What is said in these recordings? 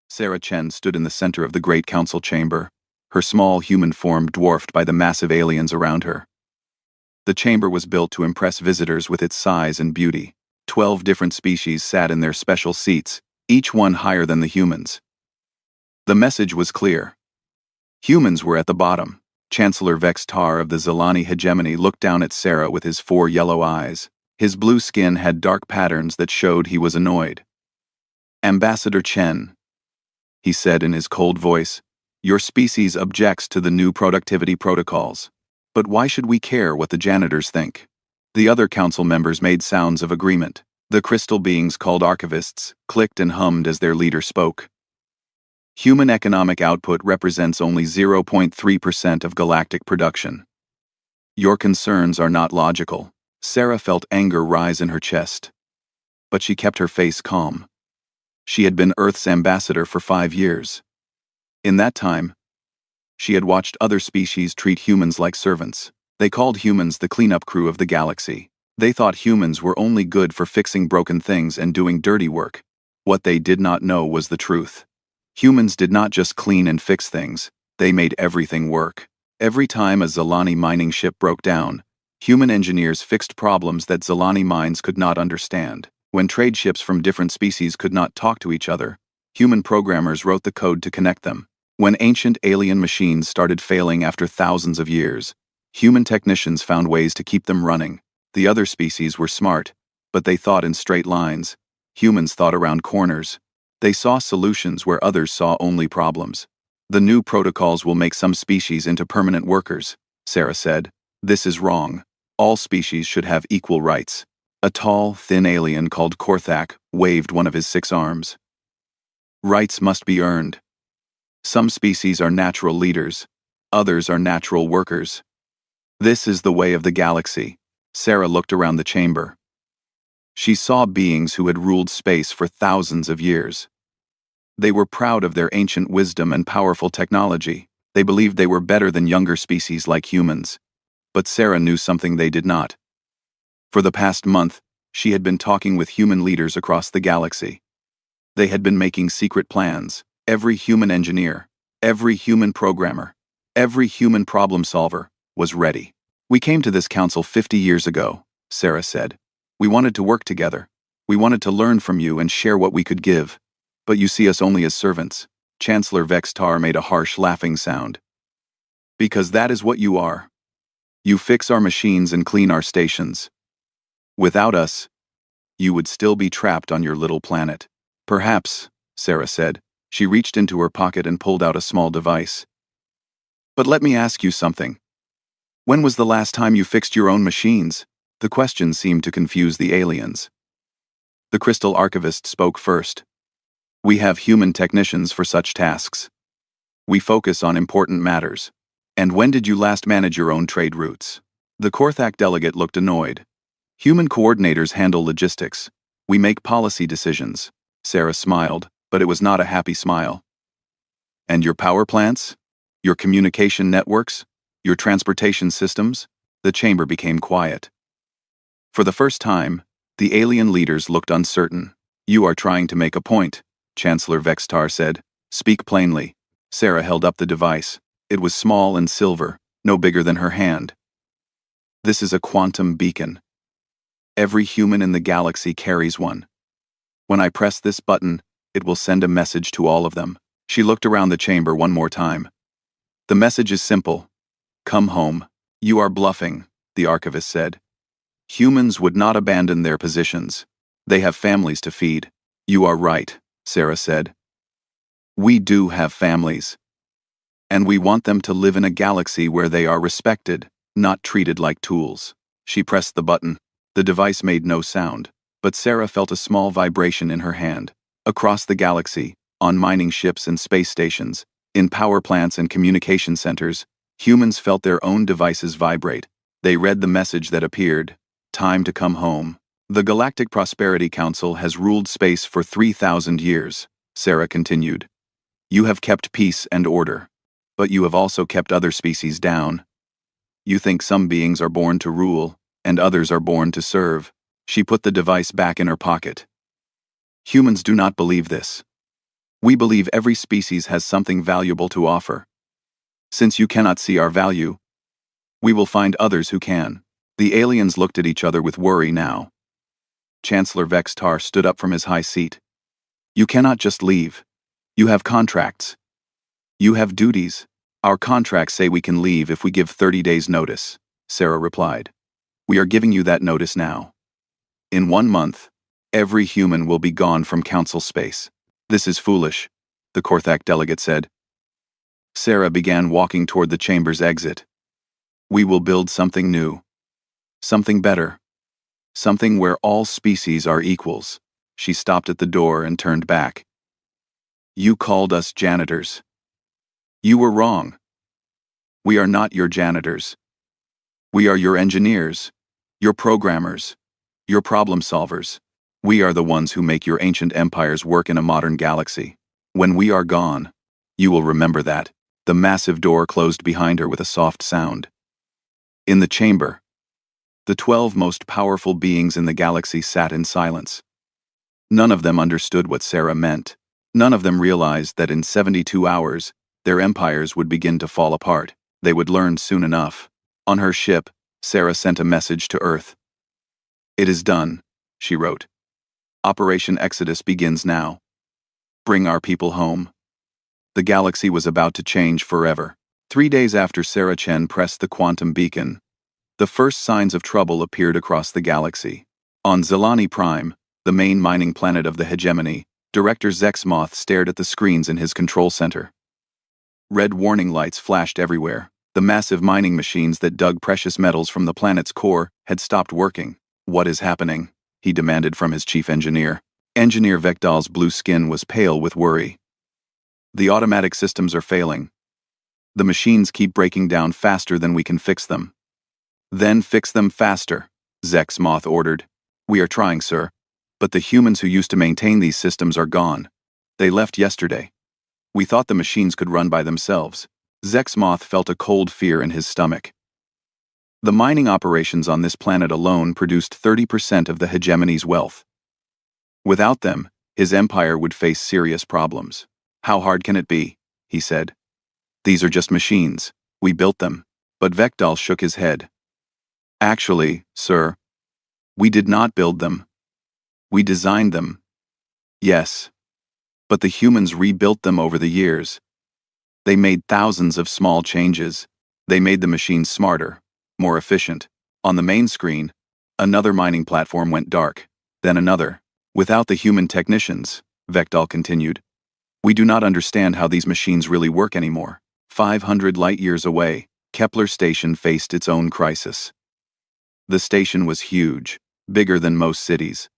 Sarah Chen stood in the center of the great council chamber, her small human form dwarfed by the massive aliens around her. The chamber was built to impress visitors with its size and beauty. 12 different species sat in their special seats, each one higher than the humans. The message was clear. Humans were at the bottom. Chancellor Vex Tar of the Zilani hegemony looked down at Sarah with his 4 yellow eyes. His blue skin had dark patterns that showed he was annoyed. "Ambassador Chen," he said in his cold voice, "your species objects to the new productivity protocols. But why should we care what the janitors think?" The other council members made sounds of agreement. The crystal beings called archivists clicked and hummed as their leader spoke. Human economic output represents only 0.3% of galactic production. Your concerns are not logical. Sarah felt anger rise in her chest. But she kept her face calm. She had been Earth's ambassador for 5 years. In that time, she had watched other species treat humans like servants. They called humans the cleanup crew of the galaxy. They thought humans were only good for fixing broken things and doing dirty work. What they did not know was the truth. Humans did not just clean and fix things, they made everything work. Every time a Zilani mining ship broke down, human engineers fixed problems that Zilani minds could not understand. When trade ships from different species could not talk to each other, human programmers wrote the code to connect them. When ancient alien machines started failing after thousands of years, human technicians found ways to keep them running. The other species were smart, but they thought in straight lines. Humans thought around corners. They saw solutions where others saw only problems. "The new protocols will make some species into permanent workers," Sarah said. "This is wrong. All species should have equal rights." A tall, thin alien called Korthak waved one of his 6 arms. "Rights must be earned. Some species are natural leaders. Others are natural workers. This is the way of the galaxy." Sarah looked around the chamber. She saw beings who had ruled space for thousands of years. They were proud of their ancient wisdom and powerful technology. They believed they were better than younger species like humans. But Sarah knew something they did not. For the past month, she had been talking with human leaders across the galaxy. They had been making secret plans. Every human engineer, every human programmer, every human problem solver was ready. "We came to this council 50 years ago," Sarah said. "We wanted to work together. We wanted to learn from you and share what we could give. But you see us only as servants." Chancellor Vex Tar made a harsh laughing sound. "Because that is what you are. You fix our machines and clean our stations. Without us, you would still be trapped on your little planet." "Perhaps," Sarah said. She reached into her pocket and pulled out a small device. "But let me ask you something. When was the last time you fixed your own machines?" The question seemed to confuse the aliens. The crystal archivist spoke first. "We have human technicians for such tasks. We focus on important matters. And when did you last manage your own trade routes?" The Korthak delegate looked annoyed. "Human coordinators handle logistics. We make policy decisions." Sarah smiled, but it was not a happy smile. "And your power plants? Your communication networks? Your transportation systems?" The chamber became quiet. For the first time, the alien leaders looked uncertain. "You are trying to make a point," Chancellor Vex Tar said. "Speak plainly." Sarah held up the device. It was small and silver, no bigger than her hand. "This is a quantum beacon. Every human in the galaxy carries one. When I press this button, it will send a message to all of them." She looked around the chamber one more time. "The message is simple. Come home." "You are bluffing," the archivist said. "Humans would not abandon their positions. They have families to feed." "You are right," Sarah said. "We do have families. And we want them to live in a galaxy where they are respected, not treated like tools." She pressed the button. The device made no sound, but Sarah felt a small vibration in her hand. Across the galaxy, on mining ships and space stations, in power plants and communication centers, humans felt their own devices vibrate. They read the message that appeared: "Time to come home." "The Galactic Prosperity Council has ruled space for 3,000 years, Sarah continued. "You have kept peace and order. But you have also kept other species down. You think some beings are born to rule, and others are born to serve." She put the device back in her pocket. "Humans do not believe this. We believe every species has something valuable to offer. Since you cannot see our value, we will find others who can." The aliens looked at each other with worry now. Chancellor Vextar stood up from his high seat. "You cannot just leave. You have contracts. You have duties." "Our contracts say we can leave if we give 30 days notice," Sarah replied. "We are giving you that notice now. In 1 month, every human will be gone from council space." "This is foolish," the Korthak delegate said. Sarah began walking toward the chamber's exit. "We will build something new. Something better. Something where all species are equals." She stopped at the door and turned back. "You called us janitors. You were wrong. We are not your janitors. We are your engineers, your programmers, your problem solvers. We are the ones who make your ancient empires work in a modern galaxy. When we are gone, you will remember that." The massive door closed behind her with a soft sound. In the chamber, the 12 most powerful beings in the galaxy sat in silence. None of them understood what Sarah meant. None of them realized that in 72 hours, their empires would begin to fall apart. They would learn soon enough. On her ship, Sarah sent a message to Earth. "It is done," she wrote. "Operation Exodus begins now. Bring our people home." The galaxy was about to change forever. 3 days after Sarah Chen pressed the quantum beacon, the first signs of trouble appeared across the galaxy. On Zelani Prime, the main mining planet of the hegemony, Director Zexmoth stared at the screens in his control center. Red warning lights flashed everywhere. The massive mining machines that dug precious metals from the planet's core had stopped working. "What is happening?" he demanded from his chief engineer. Engineer Vekdal's blue skin was pale with worry. "The automatic systems are failing. The machines keep breaking down faster than we can fix them." "Then fix them faster," Zexmoth ordered. "We are trying, sir. But the humans who used to maintain these systems are gone. They left yesterday. We thought the machines could run by themselves." Zexmoth felt a cold fear in his stomach. The mining operations on this planet alone produced 30% of the hegemony's wealth. Without them, his empire would face serious problems. "How hard can it be?" he said. "These are just machines. We built them." But Vekdal shook his head. "Actually, sir, we did not build them. We designed them." "Yes. But the humans rebuilt them over the years. They made thousands of small changes. They made the machines smarter, more efficient." On the main screen, another mining platform went dark, then another. "Without the human technicians," Vekdal continued, "we do not understand how these machines really work anymore." 500 light-years away, Kepler Station faced its own crisis. The station was huge, bigger than most cities.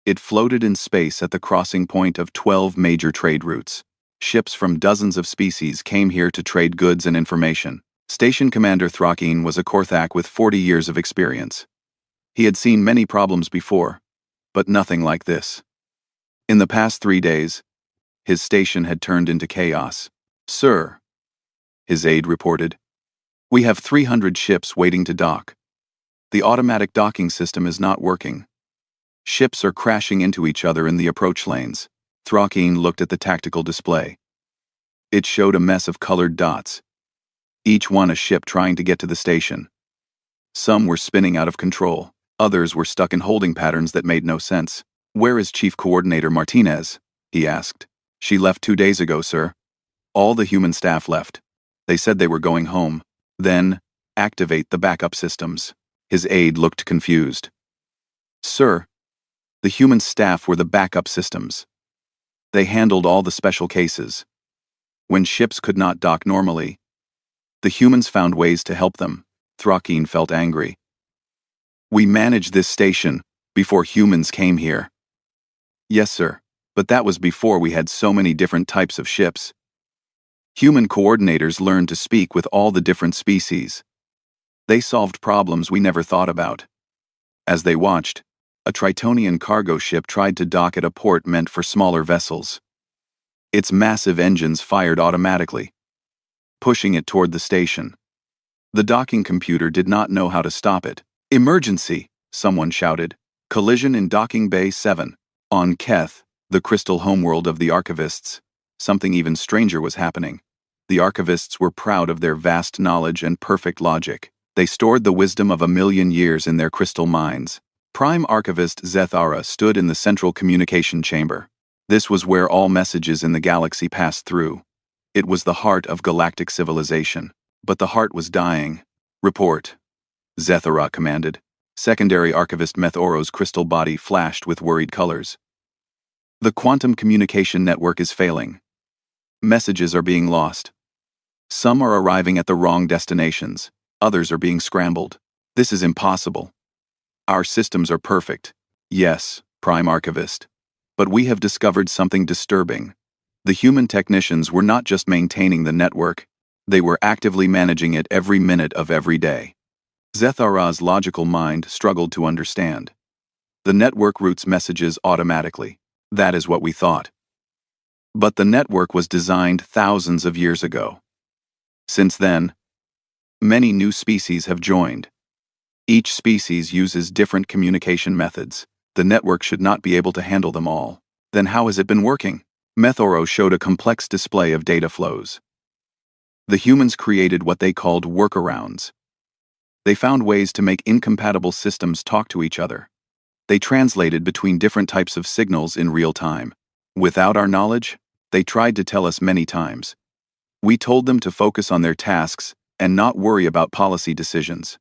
It floated in space at the crossing point of 12 major trade routes. Ships from dozens of species came here to trade goods and information. Station Commander Thrakeen was a Korthak with 40 years of experience. He had seen many problems before, but nothing like this. In the past 3 days, his station had turned into chaos. "Sir," his aide reported, "we have 300 ships waiting to dock. The automatic docking system is not working. Ships are crashing into each other in the approach lanes." Thrakeen looked at the tactical display. It showed a mess of colored dots, each one a ship trying to get to the station. Some were spinning out of control. Others were stuck in holding patterns that made no sense. "Where is Chief Coordinator Martinez?" he asked. "She left 2 days ago, sir. All the human staff left. They said they were going home." "Then, activate the backup systems." His aide looked confused. "Sir, the human staff were the backup systems. They handled all the special cases. When ships could not dock normally, the humans found ways to help them." Thrakeen felt angry. "We managed this station before humans came here." "Yes, sir, but that was before we had so many different types of ships. Human coordinators learned to speak with all the different species. They solved problems we never thought about." As they watched, a Tritonian cargo ship tried to dock at a port meant for smaller vessels. Its massive engines fired automatically, pushing it toward the station. The docking computer did not know how to stop it. "Emergency!" someone shouted. "Collision in Docking Bay 7. On Keth, the crystal homeworld of the archivists." something even stranger was happening. The archivists were proud of their vast knowledge and perfect logic. They stored the wisdom of 1,000,000 years in their crystal minds. Prime Archivist Zethara stood in the central communication chamber. This was where all messages in the galaxy passed through. It was the heart of galactic civilization. But the heart was dying. "Report," Zethara commanded. Secondary Archivist Methoro's crystal body flashed with worried colors. "The quantum communication network is failing. Messages are being lost. Some are arriving at the wrong destinations. Others are being scrambled. This is impossible. Our systems are perfect." "Yes, Prime Archivist. But we have discovered something disturbing. The human technicians were not just maintaining the network, they were actively managing it every minute of every day." Zethara's logical mind struggled to understand. "The network routes messages automatically. That is what we thought. But the network was designed thousands of years ago. Since then, many new species have joined. Each species uses different communication methods. The network should not be able to handle them all. Then how has it been working?" Methoro showed a complex display of data flows. The humans created what they called workarounds. They found ways to make incompatible systems talk to each other. They translated between different types of signals in real time. Without our knowledge, they tried to tell us many times. We told them to focus on their tasks and not worry about policy decisions.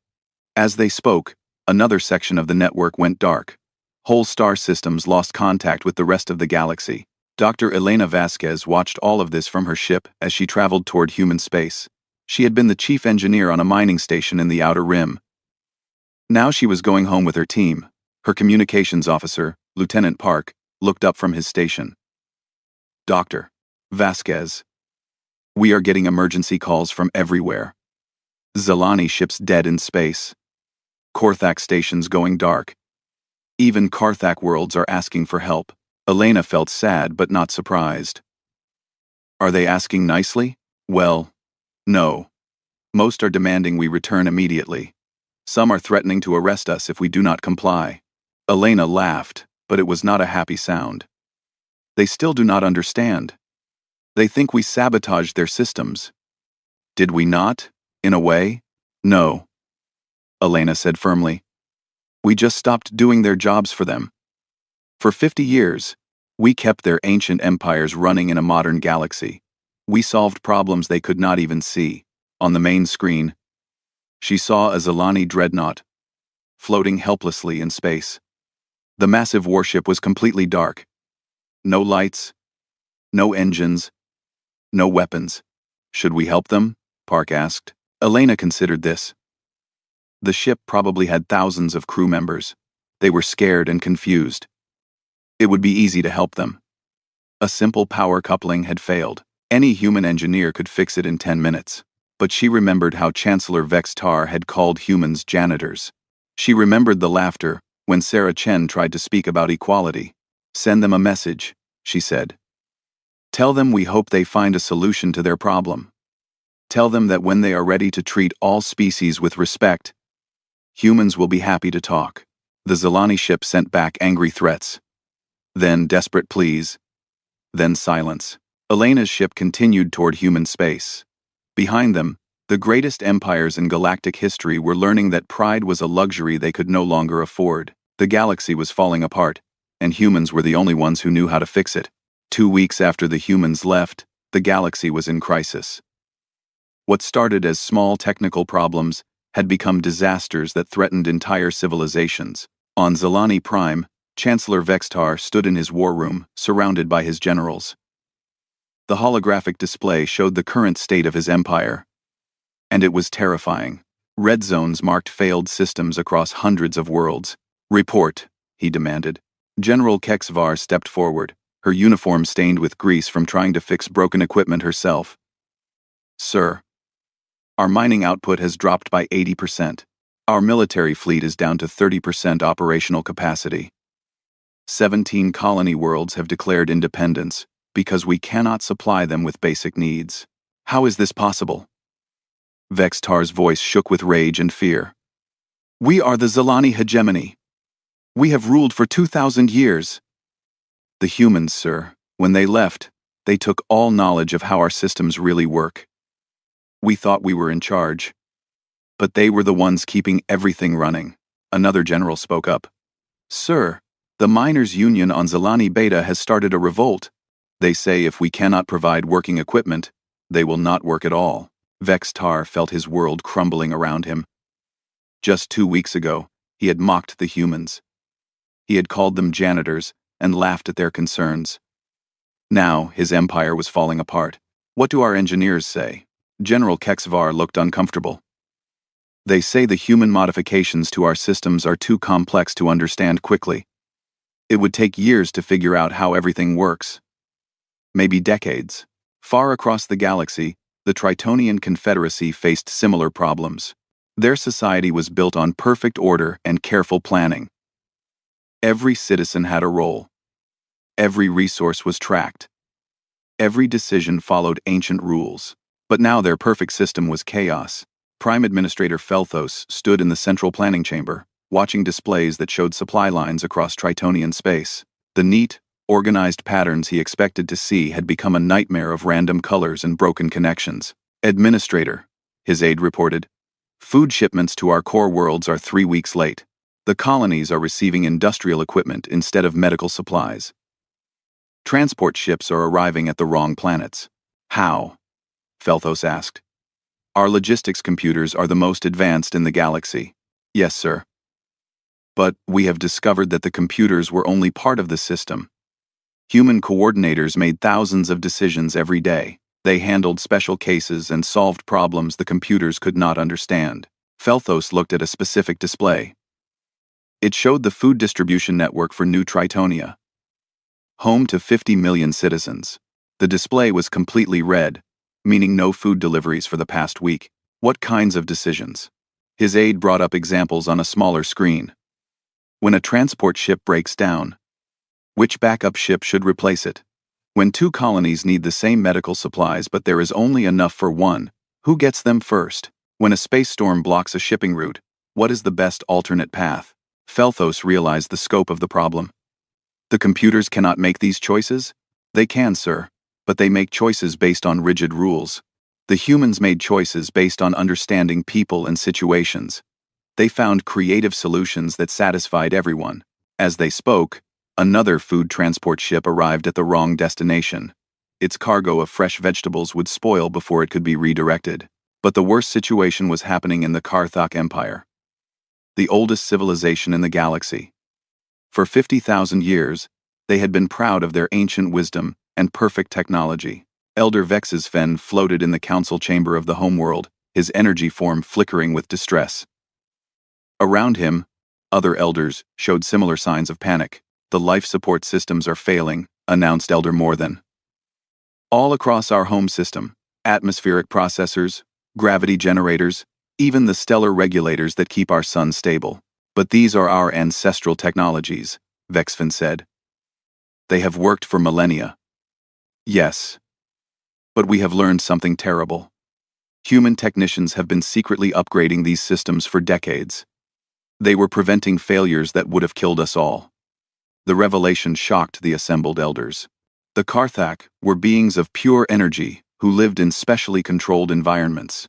As they spoke, another section of the network went dark. Whole star systems lost contact with the rest of the galaxy. Dr. Elena Vasquez watched all of this from her ship as she traveled toward human space. She had been the chief engineer on a mining station in the Outer Rim. Now she was going home with her team. Her communications officer, Lieutenant Park, looked up from his station. "Dr. Vasquez, we are getting emergency calls from everywhere. Zalani ships dead in space. Korthak stations going dark. Even Karthak worlds are asking for help." Elena felt sad but not surprised. "Are they asking nicely?" "Well, no. Most are demanding we return immediately. Some are threatening to arrest us if we do not comply." Elena laughed, but it was not a happy sound. "They still do not understand. They think we sabotaged their systems." "Did we not, in a way?" "No," Elena said firmly. "We just stopped doing their jobs for them. For 50 years, we kept their ancient empires running in a modern galaxy. We solved problems they could not even see." On the main screen, she saw a Zalani dreadnought, floating helplessly in space. The massive warship was completely dark. No lights, no engines, no weapons. "Should we help them?" Park asked. Elena considered this. The ship probably had thousands of crew members. They were scared and confused. It would be easy to help them. A simple power coupling had failed. Any human engineer could fix it in 10 minutes. But she remembered how Chancellor Vextar had called humans janitors. She remembered the laughter when Sarah Chen tried to speak about equality. "Send them a message," she said. "Tell them we hope they find a solution to their problem. Tell them that when they are ready to treat all species with respect, humans will be happy to talk." The Zalani ship sent back angry threats. Then desperate pleas. Then silence. Elena's ship continued toward human space. Behind them, the greatest empires in galactic history were learning that pride was a luxury they could no longer afford. The galaxy was falling apart, and humans were the only ones who knew how to fix it. 2 weeks after the humans left, the galaxy was in crisis. What started as small technical problems had become disasters that threatened entire civilizations. On Zalani Prime, Chancellor Vextar stood in his war room, surrounded by his generals. The holographic display showed the current state of his empire. And it was terrifying. Red zones marked failed systems across hundreds of worlds. "Report," he demanded. General Kexvar stepped forward, her uniform stained with grease from trying to fix broken equipment herself. "Sir, our mining output has dropped by 80%. Our military fleet is down to 30% operational capacity. 17 colony worlds have declared independence because we cannot supply them with basic needs. How is this possible?" Vextar's voice shook with rage and fear. "We are the Zalani hegemony. We have ruled for 2,000 years. The humans, sir, when they left, They took all knowledge of how our systems really work. We thought we were in charge, but they were the ones keeping everything running. Another general spoke up. Sir, the miners' union on Zelani Beta has started a revolt. They say if we cannot provide working equipment, they will not work at all. Vextar felt his world crumbling around him. Just 2 weeks ago, he had mocked the humans. He had called them janitors and laughed at their concerns. Now, his empire was falling apart. What do our engineers say? General Kexvar looked uncomfortable. They say the human modifications to our systems are too complex to understand quickly. It would take years to figure out how everything works. Maybe decades. Far across the galaxy, the Tritonian Confederacy faced similar problems. Their society was built on perfect order and careful planning. Every citizen had a role. Every resource was tracked. Every decision followed ancient rules. But now their perfect system was chaos. Prime Administrator Felthos stood in the central planning chamber, watching displays that showed supply lines across Tritonian space. The neat, organized patterns he expected to see had become a nightmare of random colors and broken connections. Administrator, his aide reported, food shipments to our core worlds are 3 weeks late. The colonies are receiving industrial equipment instead of medical supplies. Transport ships are arriving at the wrong planets. How? Felthos asked. Our logistics computers are the most advanced in the galaxy. Yes, sir. But we have discovered that the computers were only part of the system. Human coordinators made thousands of decisions every day. They handled special cases and solved problems the computers could not understand. Felthos looked at a specific display. It showed the food distribution network for New Tritonia, home to 50 million citizens. The display was completely red, meaning no food deliveries for the past week. What kinds of decisions? His aide brought up examples on a smaller screen. When a transport ship breaks down, which backup ship should replace it? When 2 colonies need the same medical supplies but there is only enough for one, who gets them first? When a space storm blocks a shipping route, what is the best alternate path? Felthos realized the scope of the problem. The computers cannot make these choices? They can, sir, but they make choices based on rigid rules. The humans made choices based on understanding people and situations. They found creative solutions that satisfied everyone. As they spoke, another food transport ship arrived at the wrong destination. Its cargo of fresh vegetables would spoil before it could be redirected. But the worst situation was happening in the Karthok Empire, the oldest civilization in the galaxy. For 50,000 years, they had been proud of their ancient wisdom and perfect technology. Elder Vex's Fen floated in the council chamber of the homeworld, his energy form flickering with distress. Around him, other elders showed similar signs of panic. The life support systems are failing, announced Elder Morthan. All across our home system, atmospheric processors, gravity generators, even the stellar regulators that keep our sun stable. But these are our ancestral technologies, Vexfen said. They have worked for millennia. Yes. But we have learned something terrible. Human technicians have been secretly upgrading these systems for decades. They were preventing failures that would have killed us all. The revelation shocked the assembled elders. The Karthak were beings of pure energy who lived in specially controlled environments.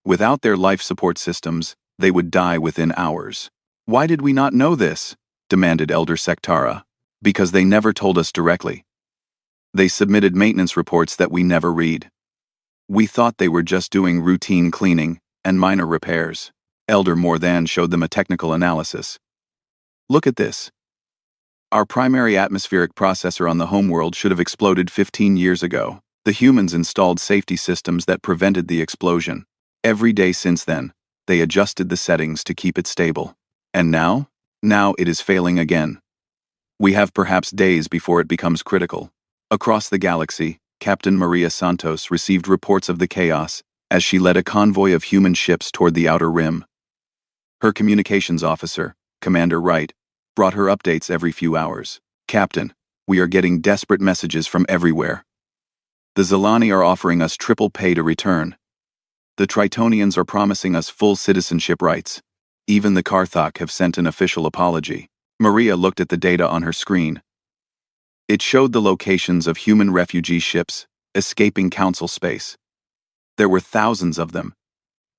Without their life support systems, they would die within hours. Why did we not know this? Demanded Elder Sektara. Because they never told us directly. They submitted maintenance reports that we never read. We thought they were just doing routine cleaning and minor repairs. Elder Morthan showed them a technical analysis. Look at this. Our primary atmospheric processor on the homeworld should have exploded 15 years ago. The humans installed safety systems that prevented the explosion. Every day since then, they adjusted the settings to keep it stable. And now? Now it is failing again. We have perhaps days before it becomes critical. Across the galaxy, Captain Maria Santos received reports of the chaos as she led a convoy of human ships toward the outer rim. Her communications officer, Commander Wright, brought her updates every few hours. Captain, we are getting desperate messages from everywhere. The Zelani are offering us triple pay to return. The Tritonians are promising us full citizenship rights. Even the Karthak have sent an official apology. Maria looked at the data on her screen. It showed the locations of human refugee ships escaping Council space. There were thousands of them,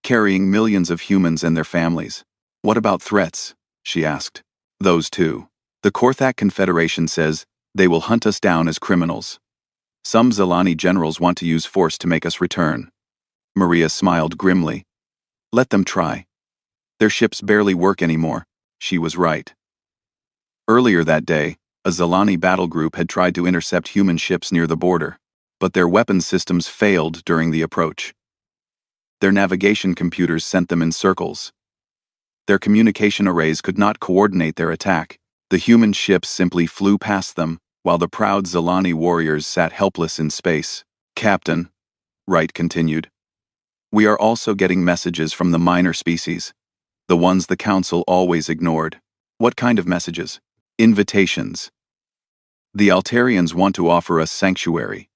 carrying millions of humans and their families. What about threats? She asked. Those too. The Korthak Confederation says they will hunt us down as criminals. Some Zelani generals want to use force to make us return. Maria smiled grimly. Let them try. Their ships barely work anymore. She was right. Earlier that day, a Zelani battle group had tried to intercept human ships near the border, but their weapons systems failed during the approach. Their navigation computers sent them in circles. Their communication arrays could not coordinate their attack. The human ships simply flew past them, while the proud Zelani warriors sat helpless in space. Captain, Wright continued, we are also getting messages from the minor species, the ones the Council always ignored. What kind of messages? Invitations. The Altarians want to offer us sanctuary.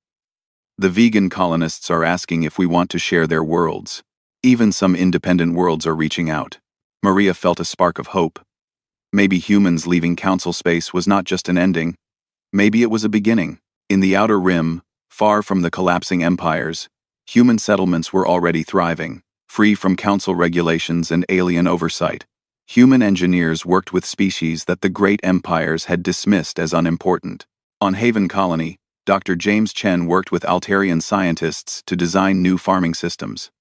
The vegan colonists are asking if we want to share their worlds. Even some independent worlds are reaching out. Maria felt a spark of hope. Maybe humans leaving Council space was not just an ending. Maybe it was a beginning. In the Outer Rim, far from the collapsing empires, human settlements were already thriving, free from Council regulations and alien oversight. Human engineers worked with species that the great empires had dismissed as unimportant. On Haven Colony, Dr. James Chen worked with Altarian scientists to design new farming systems.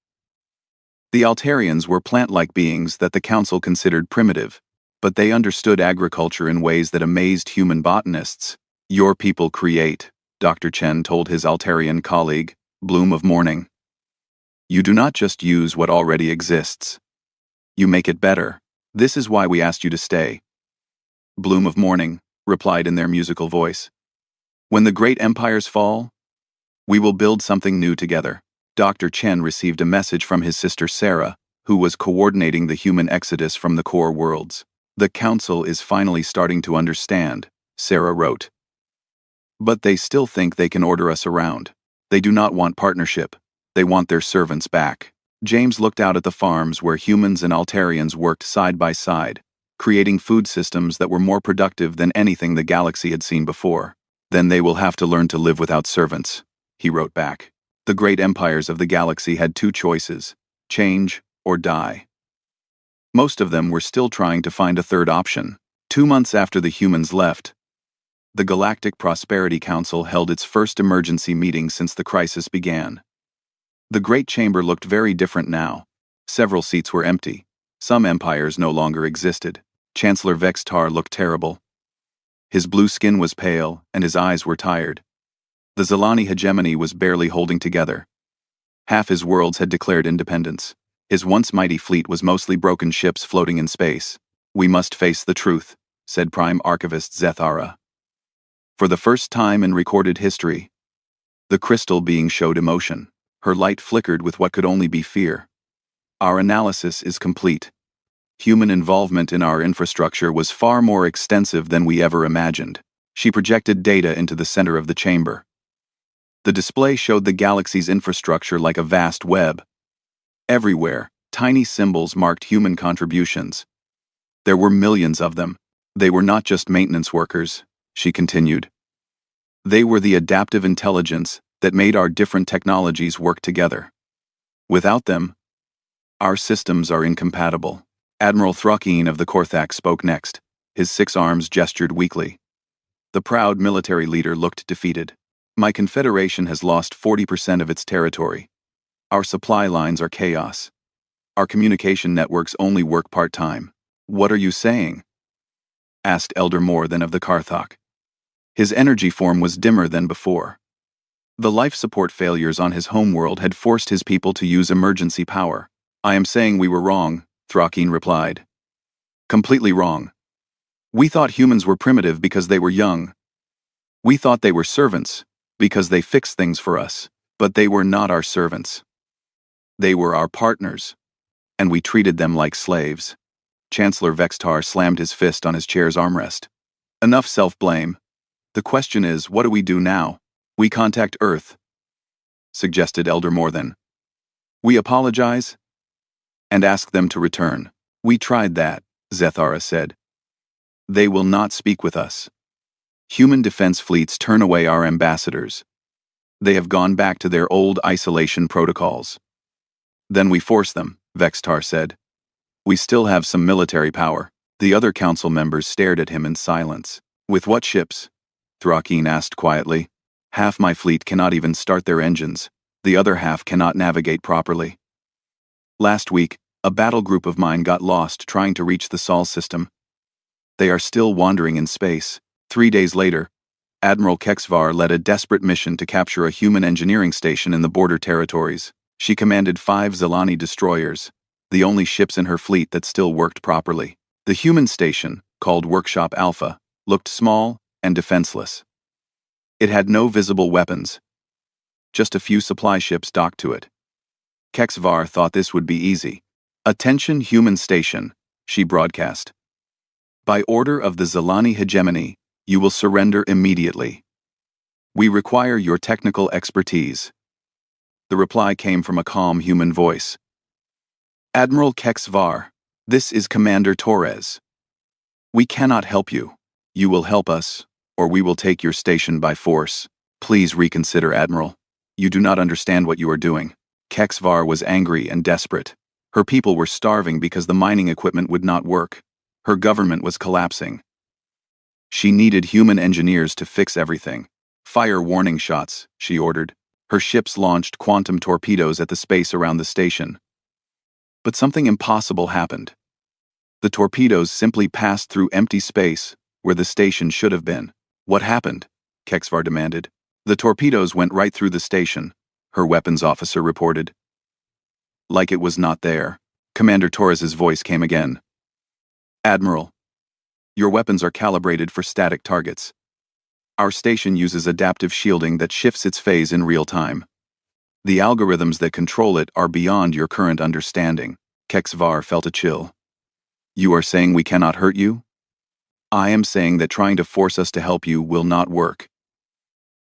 The Altarians were plant-like beings that the Council considered primitive, but they understood agriculture in ways that amazed human botanists. Your people create, Dr. Chen told his Altarian colleague, Bloom of Morning. You do not just use what already exists. You make it better. This is why we asked you to stay. Bloom of Morning replied in their musical voice. When the great empires fall, we will build something new together. Dr. Chen received a message from his sister Sarah, who was coordinating the human exodus from the core worlds. The Council is finally starting to understand, Sarah wrote. But they still think they can order us around. They do not want partnership. They want their servants back. James looked out at the farms where humans and Altarians worked side by side, creating food systems that were more productive than anything the galaxy had seen before. Then they will have to learn to live without servants, he wrote back. The great empires of the galaxy had two choices: change or die. Most of them were still trying to find a third option. 2 months after the humans left, the Galactic Prosperity Council held its first emergency meeting since the crisis began. The Great Chamber looked very different now. Several seats were empty. Some empires no longer existed. Chancellor Vextar looked terrible. His blue skin was pale, and his eyes were tired. The Zelani hegemony was barely holding together. Half his worlds had declared independence. His once mighty fleet was mostly broken ships floating in space. We must face the truth, said Prime Archivist Zethara. For the first time in recorded history, the crystal being showed emotion. Her light flickered with what could only be fear. Our analysis is complete. Human involvement in our infrastructure was far more extensive than we ever imagined. She projected data into the center of the chamber. The display showed the galaxy's infrastructure like a vast web. Everywhere, tiny symbols marked human contributions. There were millions of them. They were not just maintenance workers, she continued. They were the adaptive intelligence that made our different technologies work together. Without them, our systems are incompatible. Admiral Thrakeen of the Korthak spoke next. His 6 arms gestured weakly. The proud military leader looked defeated. My confederation has lost 40% of its territory. Our supply lines are chaos. Our communication networks only work part-time. What are you saying? Asked Elder Morthan of the Karthok. His energy form was dimmer than before. The life support failures on his homeworld had forced his people to use emergency power. I am saying we were wrong, Thrakeen replied. Completely wrong. We thought humans were primitive because they were young. We thought they were servants because they fixed things for us, but they were not our servants. They were our partners, and we treated them like slaves. Chancellor Vextar slammed his fist on his chair's armrest. Enough self-blame. The question is, what do we do now? We contact Earth, suggested Elder Morthan. We apologize and ask them to return. We tried that, Zethara said. They will not speak with us. Human defense fleets turn away our ambassadors. They have gone back to their old isolation protocols. Then we force them, Vextar said. We still have some military power. The other council members stared at him in silence. With what ships? Thrakeen asked quietly. Half my fleet cannot even start their engines. The other half cannot navigate properly. Last week, a battle group of mine got lost trying to reach the Sol system. They are still wandering in space. 3 days later, Admiral Kexvar led a desperate mission to capture a human engineering station in the border territories. She commanded 5 Zelani destroyers, the only ships in her fleet that still worked properly. The human station, called Workshop Alpha, looked small and defenseless. It had no visible weapons. Just a few supply ships docked to it. Kexvar thought this would be easy. Attention human station, she broadcast. By order of the Zelani hegemony, you will surrender immediately. We require your technical expertise. The reply came from a calm human voice. Admiral Kexvar, this is Commander Torres. We cannot help you. You will help us, or we will take your station by force. Please reconsider, Admiral. You do not understand what you are doing. Kexvar was angry and desperate. Her people were starving because the mining equipment would not work. Her government was collapsing. She needed human engineers to fix everything. Fire warning shots, she ordered. Her ships launched quantum torpedoes at the space around the station. But something impossible happened. The torpedoes simply passed through empty space, where the station should have been. What happened? Kexvar demanded. The torpedoes went right through the station, her weapons officer reported. Like it was not there. Commander Torres's voice came again. Admiral, your weapons are calibrated for static targets. Our station uses adaptive shielding that shifts its phase in real time. The algorithms that control it are beyond your current understanding. Kexvar felt a chill. You are saying we cannot hurt you? I am saying that trying to force us to help you will not work.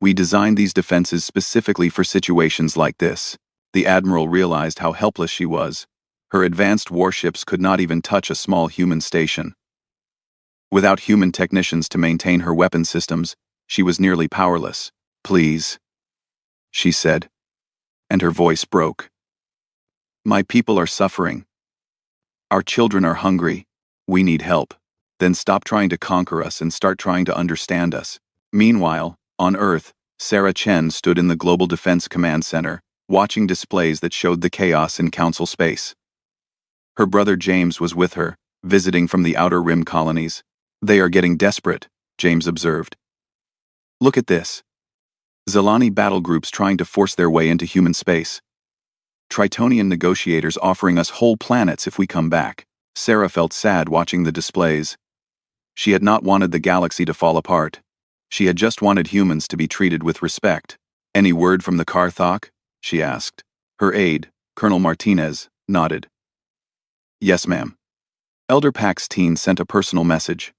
We designed these defenses specifically for situations like this. The Admiral realized how helpless she was. Her advanced warships could not even touch a small human station. Without human technicians to maintain her weapon systems, she was nearly powerless. Please, she said, and her voice broke. My people are suffering. Our children are hungry. We need help. Then stop trying to conquer us and start trying to understand us. Meanwhile, on Earth, Sarah Chen stood in the Global Defense Command Center, watching displays that showed the chaos in Council space. Her brother James was with her, visiting from the Outer Rim colonies. They are getting desperate, James observed. Look at this. Zelani battle groups trying to force their way into human space. Tritonian negotiators offering us whole planets if we come back. Sarah felt sad watching the displays. She had not wanted the galaxy to fall apart. She had just wanted humans to be treated with respect. Any word from the Karthok? She asked. Her aide, Colonel Martinez, nodded. Yes, ma'am. Elder Paxtine sent a personal message.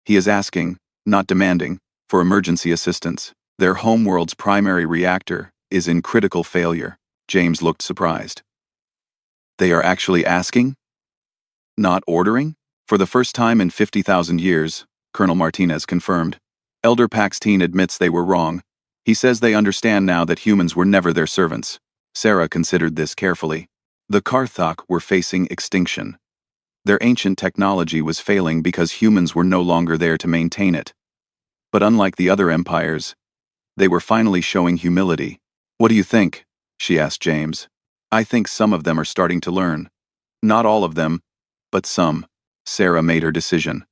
He is asking, not demanding, for emergency assistance. Their homeworld's primary reactor is in critical failure. James looked surprised. They are actually asking? Not ordering? For the first time in 50,000 years, Colonel Martinez confirmed. Elder Paxtine admits they were wrong. He says they understand now that humans were never their servants. Sarah considered this carefully. The Karthok were facing extinction. Their ancient technology was failing because humans were no longer there to maintain it. But unlike the other empires, they were finally showing humility. What do you think? She asked James. I think some of them are starting to learn. Not all of them, but some. Sarah made her decision.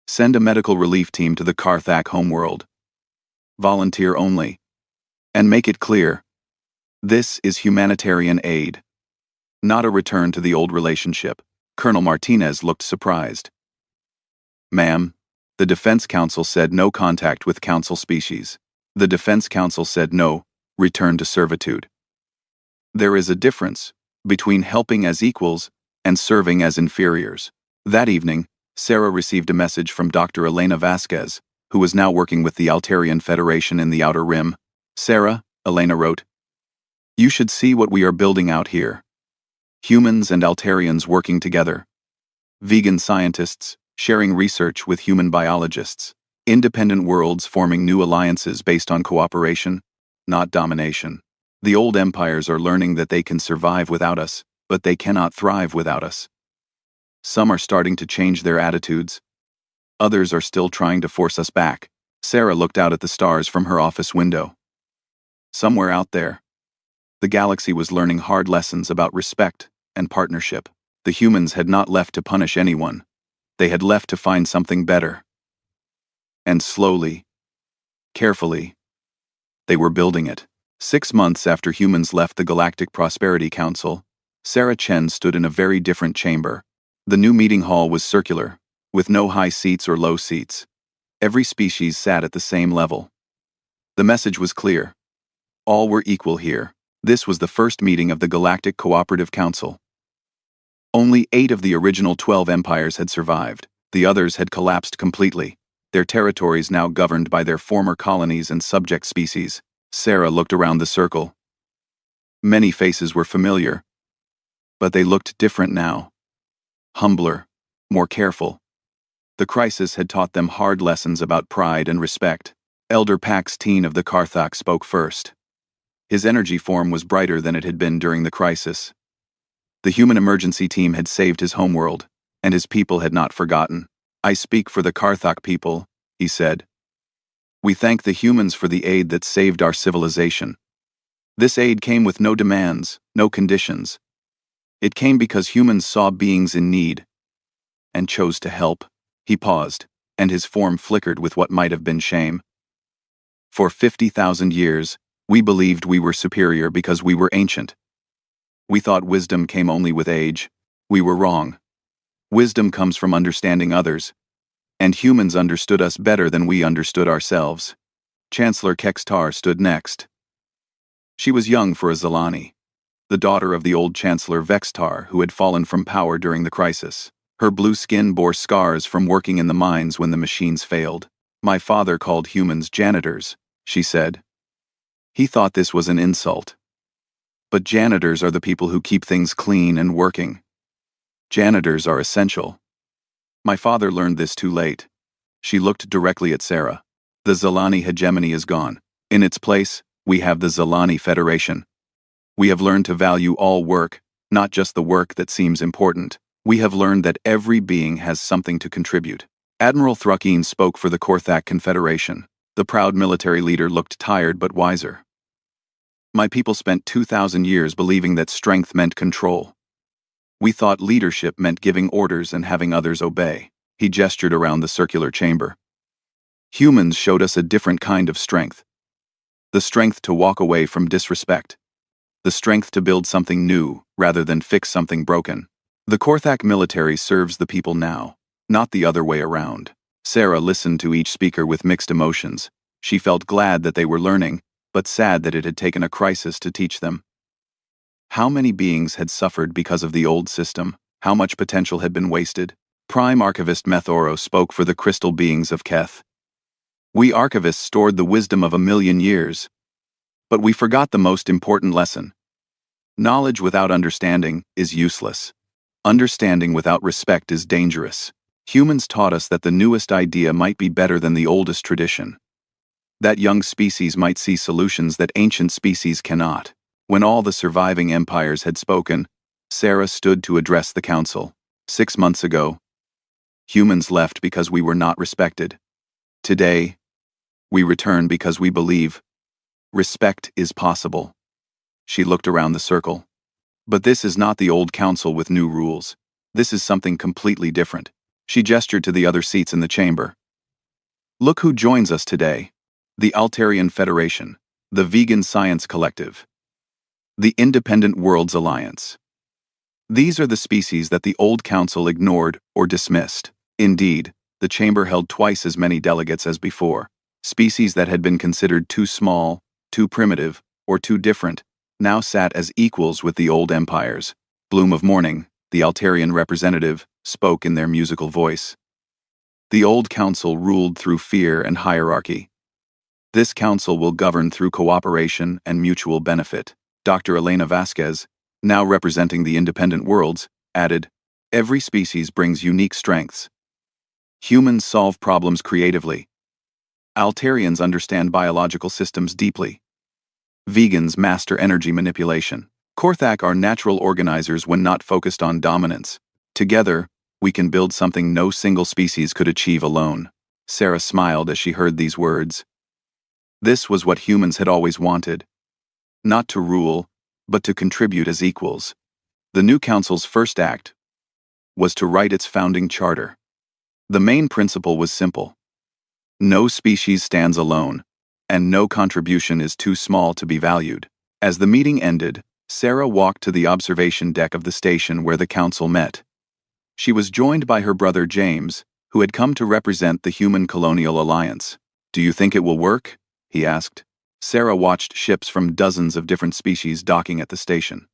Send a medical relief team to the Karthak homeworld. Volunteer only. And make it clear. This is humanitarian aid. Not a return to the old relationship. Colonel Martinez looked surprised. Ma'am, the Defense Council said no contact with Council species. The Defense Council said no, return to servitude. There is a difference between helping as equals and serving as inferiors. That evening, Sarah received a message from Dr. Elena Vasquez, who was now working with the Altarian Federation in the Outer Rim. Sarah, Elena wrote, you should see what we are building out here. Humans and Altarians working together. Vegan scientists sharing research with human biologists. Independent worlds forming new alliances based on cooperation, not domination. The old empires are learning that they can survive without us, but they cannot thrive without us. Some are starting to change their attitudes. Others are still trying to force us back. Sarah looked out at the stars from her office window. Somewhere out there, the galaxy was learning hard lessons about respect and partnership. The humans had not left to punish anyone. They had left to find something better. And slowly, carefully, they were building it. 6 months after humans left the Galactic Prosperity Council, Sarah Chen stood in a very different chamber. The new meeting hall was circular, with no high seats or low seats. Every species sat at the same level. The message was clear. All were equal here. This was the first meeting of the Galactic Cooperative Council. Only 8 of the original 12 empires had survived. The others had collapsed completely, their territories now governed by their former colonies and subject species. Sarah looked around the circle. Many faces were familiar, but they looked different now. Humbler, more careful. The crisis had taught them hard lessons about pride and respect. Elder Pax Teen of the Karthak spoke first. His energy form was brighter than it had been during the crisis. The human emergency team had saved his homeworld, and his people had not forgotten. "I speak for the Karthak people," he said. "We thank the humans for the aid that saved our civilization. This aid came with no demands, no conditions. It came because humans saw beings in need and chose to help." He paused, and his form flickered with what might have been shame. "For 50,000 years, we believed we were superior because we were ancient. We thought wisdom came only with age. We were wrong. Wisdom comes from understanding others, and humans understood us better than we understood ourselves." Chancellor Kextar stood next. She was young for a Zalani, the daughter of the old Chancellor Vextar who had fallen from power during the crisis. Her blue skin bore scars from working in the mines when the machines failed. "My father called humans janitors," she said. "He thought this was an insult. But janitors are the people who keep things clean and working. Janitors are essential. My father learned this too late." She looked directly at Sarah. "The Zalani hegemony is gone. In its place, we have the Zalani Federation. We have learned to value all work, not just the work that seems important. We have learned that every being has something to contribute." Admiral Thruckeen spoke for the Korthak Confederation. The proud military leader looked tired but wiser. "My people spent 2,000 years believing that strength meant control. We thought leadership meant giving orders and having others obey." He gestured around the circular chamber. "Humans showed us a different kind of strength. The strength to walk away from disrespect. The strength to build something new rather than fix something broken. The Korthak military serves the people now, not the other way around." Sarah listened to each speaker with mixed emotions. She felt glad that they were learning, but sad that it had taken a crisis to teach them. How many beings had suffered because of the old system? How much potential had been wasted? Prime Archivist Methoro spoke for the crystal beings of Keth. "We archivists stored the wisdom of 1,000,000 years. But we forgot the most important lesson. Knowledge without understanding is useless. Understanding without respect is dangerous. Humans taught us that the newest idea might be better than the oldest tradition. That young species might see solutions that ancient species cannot." When all the surviving empires had spoken, Sarah stood to address the council. 6 months ago, humans left because we were not respected. Today, we return because we believe respect is possible. She looked around the circle. "But this is not the old council with new rules. This is something completely different." She gestured to the other seats in the chamber. "Look who joins us today. The Altarian Federation, the Vegan Science Collective, the Independent Worlds Alliance. These are the species that the old council ignored or dismissed. Indeed, the chamber held twice as many delegates as before. Species that had been considered too small, too primitive, or too different, now sat as equals with the old empires." Bloom of Morning, the Altarian representative, spoke in their musical voice. "The old council ruled through fear and hierarchy. This council will govern through cooperation and mutual benefit." Dr. Elena Vasquez, now representing the Independent Worlds, added, "Every species brings unique strengths. Humans solve problems creatively, Altarians understand biological systems deeply. Vegans master energy manipulation. Korthak are natural organizers when not focused on dominance. Together, we can build something no single species could achieve alone. Sarah smiled as she heard these words. This was what humans had always wanted. Not to rule, but to contribute as equals. The new council's first act was to write its founding charter. The main principle was simple. No species stands alone, and no contribution is too small to be valued. As the meeting ended, Sarah walked to the observation deck of the station where the council met. She was joined by her brother James, who had come to represent the Human Colonial Alliance. "Do you think it will work?" he asked. Sarah watched ships from dozens of different species docking at the station.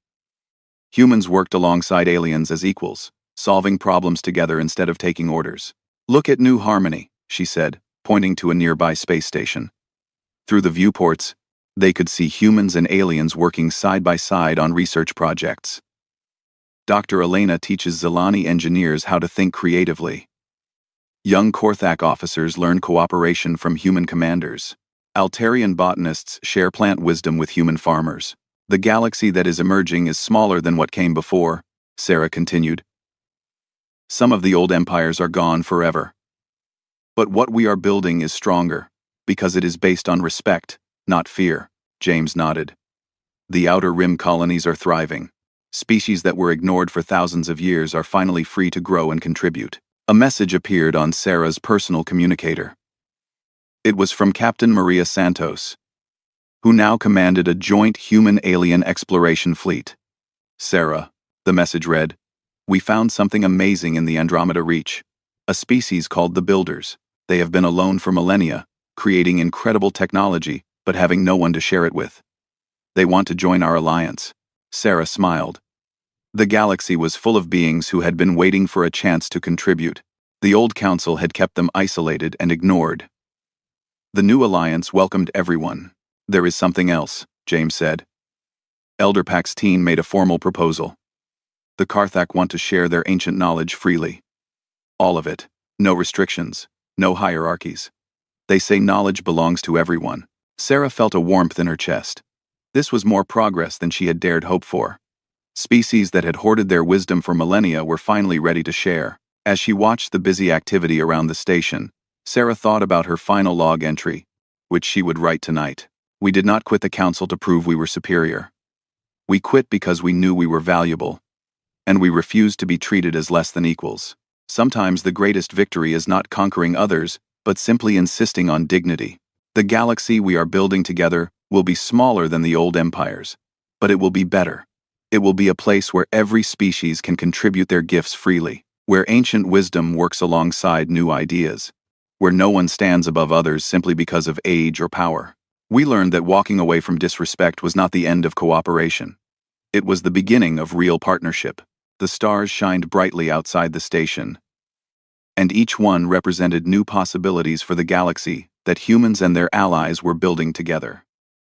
Humans worked alongside aliens as equals, solving problems together instead of taking orders. "Look at New Harmony," she said, pointing to a nearby space station. Through the viewports, they could see humans and aliens working side by side on research projects. Dr. Elena teaches Zelani engineers how to think creatively. Young Korthak officers learn cooperation from human commanders. Altarian botanists share plant wisdom with human farmers. The galaxy that is emerging is smaller than what came before, Sarah continued. Some of the old empires are gone forever. But what we are building is stronger, because it is based on respect, not fear, James nodded. The Outer Rim colonies are thriving. Species that were ignored for thousands of years are finally free to grow and contribute. A message appeared on Sarah's personal communicator. It was from Captain Maria Santos, who now commanded a joint human-alien exploration fleet. "Sarah," the message read, "we found something amazing in the Andromeda Reach, a species called the Builders. They have been alone for millennia, creating incredible technology, but having no one to share it with. They want to join our alliance." Sarah smiled. The galaxy was full of beings who had been waiting for a chance to contribute. The old council had kept them isolated and ignored. The new alliance welcomed everyone. "There is something else," James said. Elder Paxtine made a formal proposal. "The Karthak want to share their ancient knowledge freely. All of it. No restrictions, no hierarchies. They say knowledge belongs to everyone." Sarah felt a warmth in her chest. This was more progress than she had dared hope for. Species that had hoarded their wisdom for millennia were finally ready to share. As she watched the busy activity around the station, Sarah thought about her final log entry, which she would write tonight. "We did not quit the council to prove we were superior. We quit because we knew we were valuable, and we refused to be treated as less than equals." Sometimes the greatest victory is not conquering others, but simply insisting on dignity. The galaxy we are building together will be smaller than the old empires, but it will be better. It will be a place where every species can contribute their gifts freely, where ancient wisdom works alongside new ideas, where no one stands above others simply because of age or power. We learned that walking away from disrespect was not the end of cooperation. It was the beginning of real partnership. The stars shined brightly outside the station, and each one represented new possibilities for the galaxy that humans and their allies were building together.